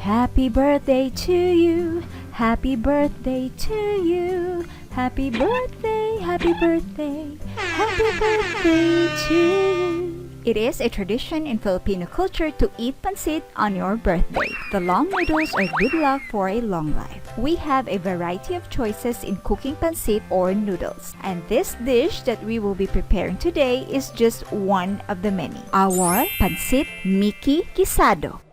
Happy birthday to you. Happy birthday to you. Happy birthday, happy birthday, happy birthday to you. It is a tradition in Filipino culture to eat pancit on your birthday. The long noodles are good luck for a long life. We have a variety of choices in cooking pancit or noodles. And this dish that we will be preparing today is just one of the many. Our Pancit Miki Guisado.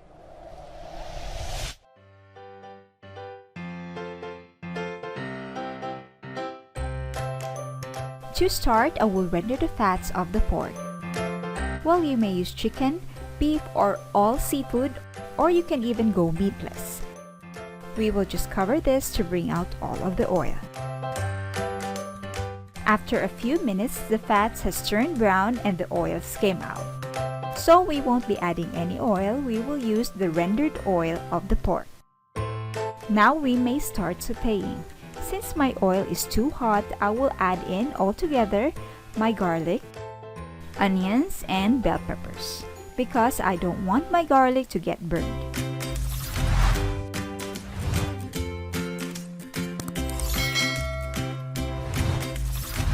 To start, I will render the fats of the pork. Well, you may use chicken, beef, or all seafood, or you can even go meatless. We will just cover this to bring out all of the oil. After a few minutes, the fats has turned brown and the oils came out. So we won't be adding any oil, we will use the rendered oil of the pork. Now we may start sauteing. Since my oil is too hot, I will add in altogether my garlic, onions, and bell peppers because I don't want my garlic to get burned.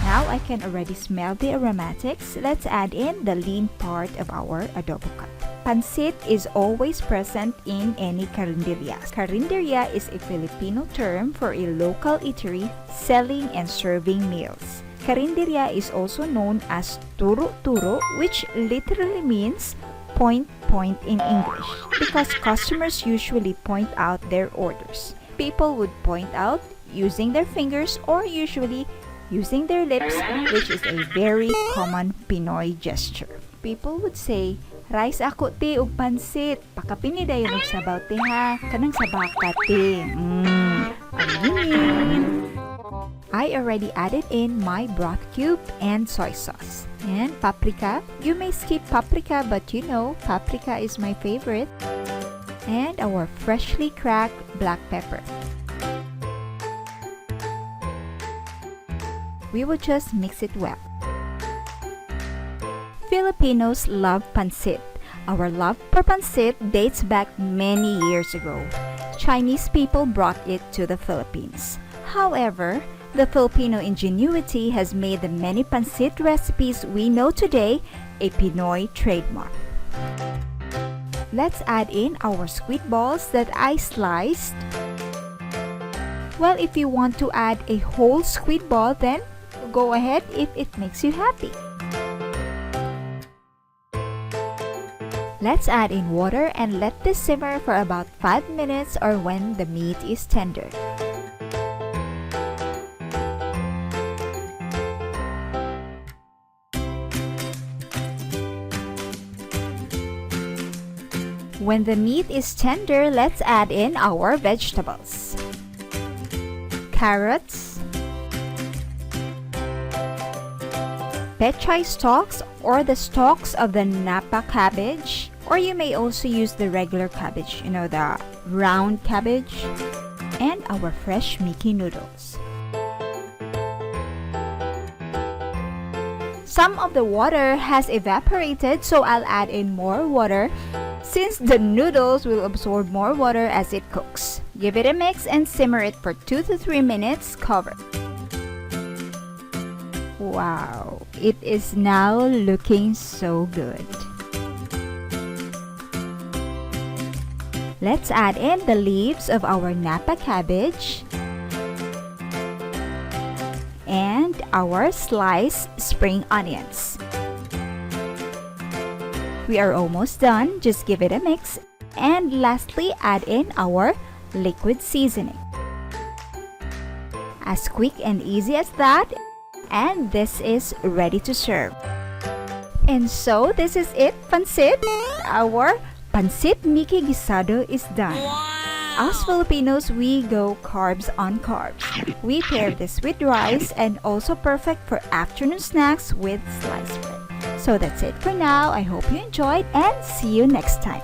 Now I can already smell the aromatics. Let's add in the lean part of our adobo cup. Pancit is always present in any carinderia. Carinderia is a Filipino term for a local eatery selling and serving meals. Carinderia is also known as turo-turo, which literally means point in English, because customers usually point out their orders. People would point out using their fingers or usually using their lips, which is a very common Pinoy gesture. People would say, "Rice ako ti ug pansit, pakapini dayon og sabaw ti ha, kanang sabaka ti." I already added in my broth cube and soy sauce. And paprika. You may skip paprika, but you know, paprika is my favorite. And our freshly cracked black pepper. We will just mix it well. Filipinos love pancit. Our love for pancit dates back many years ago. Chinese people brought it to the Philippines. However, the Filipino ingenuity has made the many pancit recipes we know today a Pinoy trademark. Let's add in our squid balls that I sliced. Well, if you want to add a whole squid ball, then go ahead if it makes you happy. Let's add in water and let this simmer for about 5 minutes or when the meat is tender. When the meat is tender, let's add in our vegetables. Carrots, pechay stalks or the stalks of the NAPA cabbage, or you may also use the regular cabbage, you know, the round cabbage, and our fresh Miki noodles. Some of the water has evaporated, so I'll add in more water since the noodles will absorb more water as it cooks. Give it a mix and simmer it for 2 to 3 minutes covered. Wow, it is now looking so good. Let's add in the leaves of our NAPA cabbage and our sliced spring onions. We are almost done, just give it a mix. And lastly, add in our liquid seasoning. As quick and easy as that, and this is ready to serve. And so this is it, pancit. Our Pancit Miki Guisado is done. Wow. As Filipinos, we go carbs on carbs. We pair this with rice and also perfect for afternoon snacks with sliced bread. So that's it for now. I hope you enjoyed and see you next time.